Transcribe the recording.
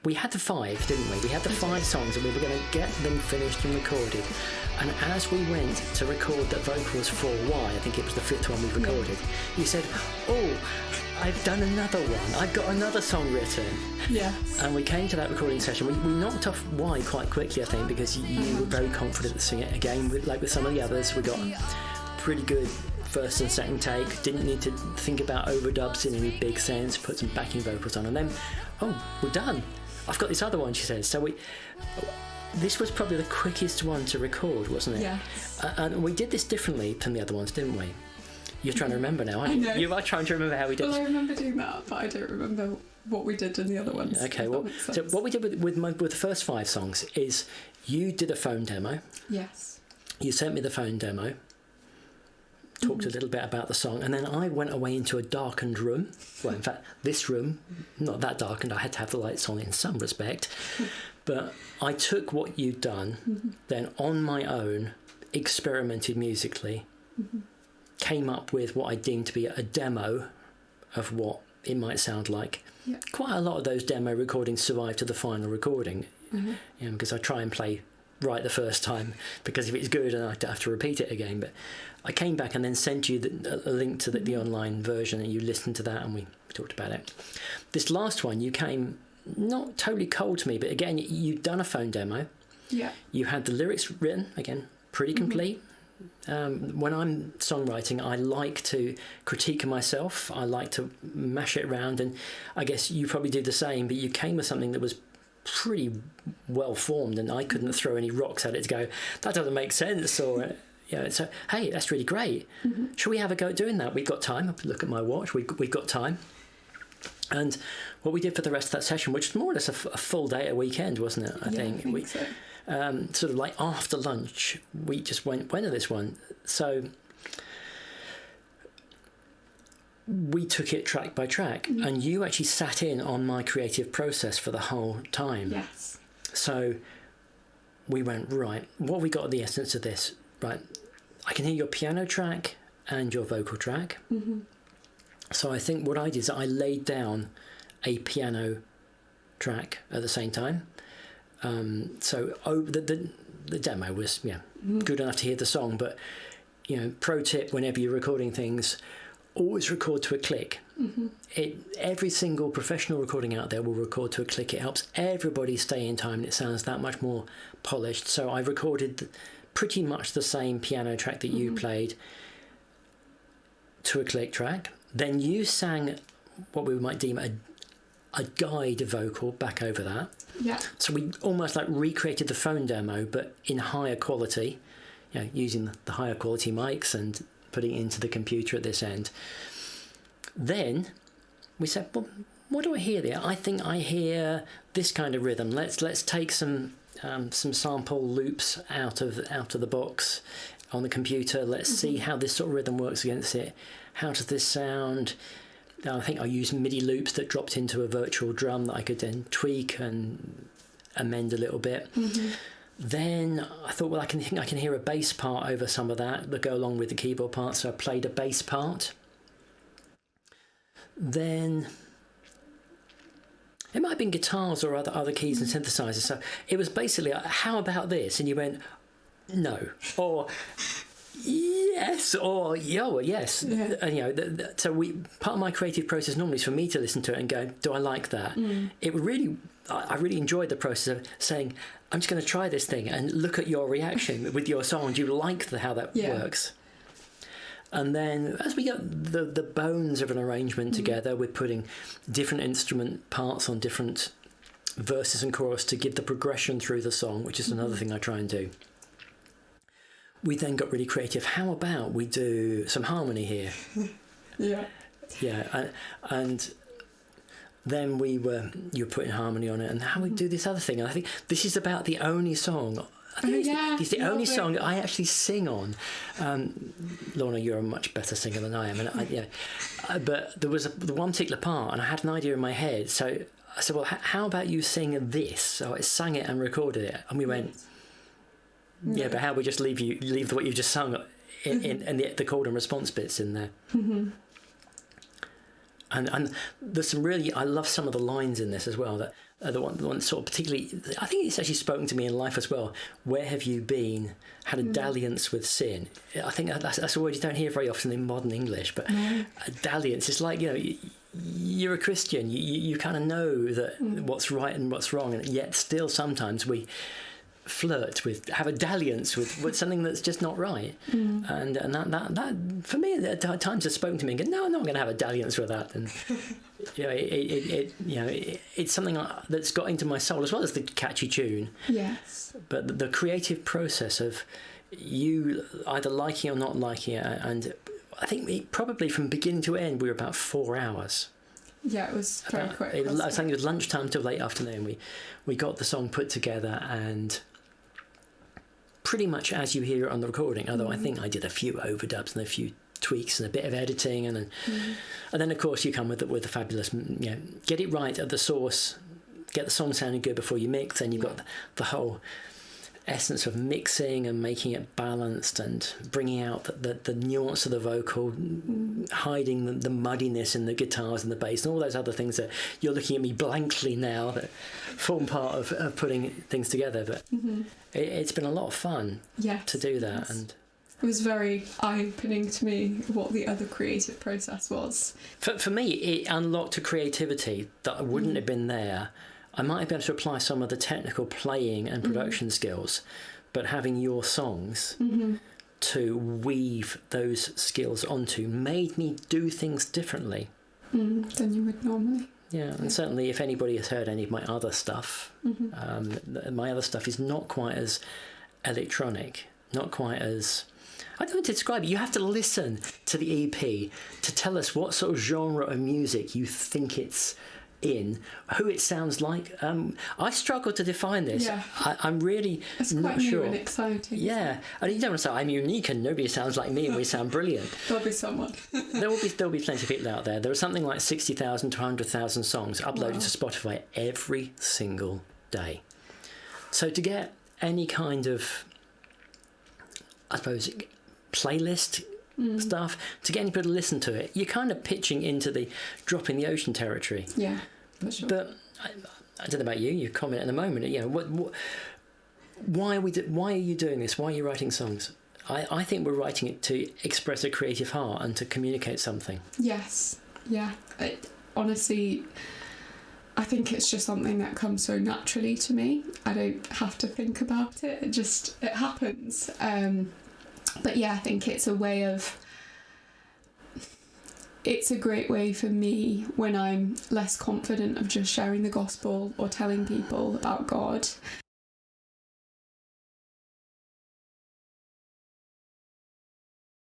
we had the 5, didn't we? We had the 5 songs and we were going to get them finished and recorded. And as we went to record the vocals for Y, I think it was the 5th one we recorded, you said, oh, I've done another one. I've got another song written. Yes. And we came to that recording session. We knocked off Y quite quickly, I think, because you were very confident to sing it again. Like with some of the others, we got pretty good first and second take. Didn't need to think about overdubs in any big sense. Put some backing vocals on. And then, oh, we're done. I've got this other one, she says. So this was probably the quickest one to record, wasn't it? Yes. And we did this differently than the other ones, didn't we? You're trying to remember now, aren't you? You are trying to remember how we did. Well, I remember doing that, but I don't remember what we did in the other ones. Okay, well, so what we did with the first 5 songs is you did a phone demo. Yes. You sent me the phone demo, talked a little bit about the song, and then I went away into a darkened room. Well, in fact, this room, not that darkened, I had to have the lights on in some respect. But I took what you'd done, then on my own, experimented musically, came up with what I deemed to be a demo of what it might sound like. Yeah. Quite a lot of those demo recordings survive to the final recording, because I try and play right the first time, because if it's good and I don't have to repeat it again. But I came back and then sent you a link to the online version, and you listened to that and we talked about it. This last one, you came not totally cold to me, but again, you'd done a phone demo. Yeah. You had the lyrics written, again, pretty complete. When I'm songwriting, I like to critique myself. I like to mash it around, and I guess you probably do the same, but you came with something that was pretty well formed, and I couldn't throw any rocks at it to go, that doesn't make sense, or so hey, that's really great. Shall we have a go at doing that? We've got time. Look at my watch. We've got time. And what we did for the rest of that session, which was more or less a full day, a weekend, wasn't it? I think so. Sort of like after lunch, we just went at this one. So we took it track by track, and you actually sat in on my creative process for the whole time. Yes. So we went, right, what have we got at the essence of this? Right, I can hear your piano track and your vocal track. So I think what I did is I laid down a piano track at the same time. So the demo was good enough to hear the song, but pro tip whenever you're recording things, always record to a click. Every single professional recording out there will record to a click. It helps everybody stay in time, and it sounds that much more polished. So I recorded pretty much the same piano track that you played to a click track. Then you sang what we might deem a guide vocal back over that. Yeah. So we almost like recreated the phone demo, but in higher quality, using the higher quality mics and putting it into the computer at this end. Then we said, well, what do I hear there? I think I hear this kind of rhythm. Let's take some sample loops out of the box on the computer. Let's see how this sort of rhythm works against it. How does this sound? I think I used MIDI loops that dropped into a virtual drum that I could then tweak and amend a little bit. Then I thought, well, I can hear a bass part over some of that go along with the keyboard part, so I played a bass part. Then it might have been guitars or other keys and synthesizers. So it was basically, how about this? And you went, no, or yes, or yes. Yeah. And so part of my creative process normally is for me to listen to it and go, do I like that? I really enjoyed the process of saying, I'm just going to try this thing and look at your reaction with your song. Do you like how that works? And then as we get the bones of an arrangement together, we're putting different instrument parts on different verses and chorus to give the progression through the song, which is another thing I try and do. We then got really creative. How about we do some harmony here? And then you were putting harmony on it, and how we do this other thing. And I think this is about the only song. It's the only song that I actually sing on. Lorna, you're a much better singer than I am, but there was the one particular part, and I had an idea in my head. So I said, well, how about you sing this? So I sang it and recorded it, and we went, but how about we just leave what you just sung in the call and response bits in there. And And there's some really, I love some of the lines in this as well, that the one sort of particularly, I think it's actually spoken to me in life as well. Where have you been? Had a dalliance with sin. I think that's a word you don't hear very often in modern English, but a dalliance, it's like, you're a Christian, you kind of know that what's right and what's wrong, and yet still sometimes we have a dalliance with something that's just not right. And that for me at times has spoken to me and go, no, I'm not going to have a dalliance with that. And it's something that's got into my soul, as well as the catchy tune. Yes. But the creative process of you either liking or not liking it, and I think probably from beginning to end we were about 4 hours. Yeah, it was very quick. I think it was lunchtime till late afternoon. We got the song put together, and pretty much as you hear it on the recording, although I think I did a few overdubs and a few tweaks and a bit of editing, and then of course you come with the fabulous, get it right at the source, get the song sounding good before you mix, and you've got the whole essence of mixing and making it balanced and bringing out the nuance of the vocal, hiding the muddiness in the guitars and the bass and all those other things that you're looking at me blankly now that form part of putting things together. But it's been a lot of fun to do that. And it was very eye-opening to me what the other creative process was. For me, it unlocked a creativity that wouldn't have been there. I might have been able to apply some of the technical playing and production skills, but having your songs to weave those skills onto made me do things differently than you would normally. Yeah, and certainly if anybody has heard any of my other stuff, my other stuff is not quite as electronic, not quite as... I don't know how to describe it. You have to listen to the EP to tell us what sort of genre of music you think it's in, who it sounds like. I struggle to define this. Yeah. I'm really it's not quite sure. New and exciting. Yeah, and you don't want to say I'm unique and nobody sounds like me and we sound brilliant. There'll be someone. There'll be plenty of people out there. There are something like 60,000 to 100,000 songs uploaded to Spotify every single day. So to get any kind of, I suppose, playlist stuff, to get anybody to listen to it, you're kind of pitching into the drop in the ocean territory. Yeah, for sure. But I don't know about you. You comment in a moment. Why are you doing this? Why are you writing songs? I think we're writing it to express a creative heart and to communicate something. Yes. Yeah. Honestly, I think it's just something that comes so naturally to me. I don't have to think about it. It happens. But yeah, I think it's a great way for me when I'm less confident of just sharing the gospel or telling people about God,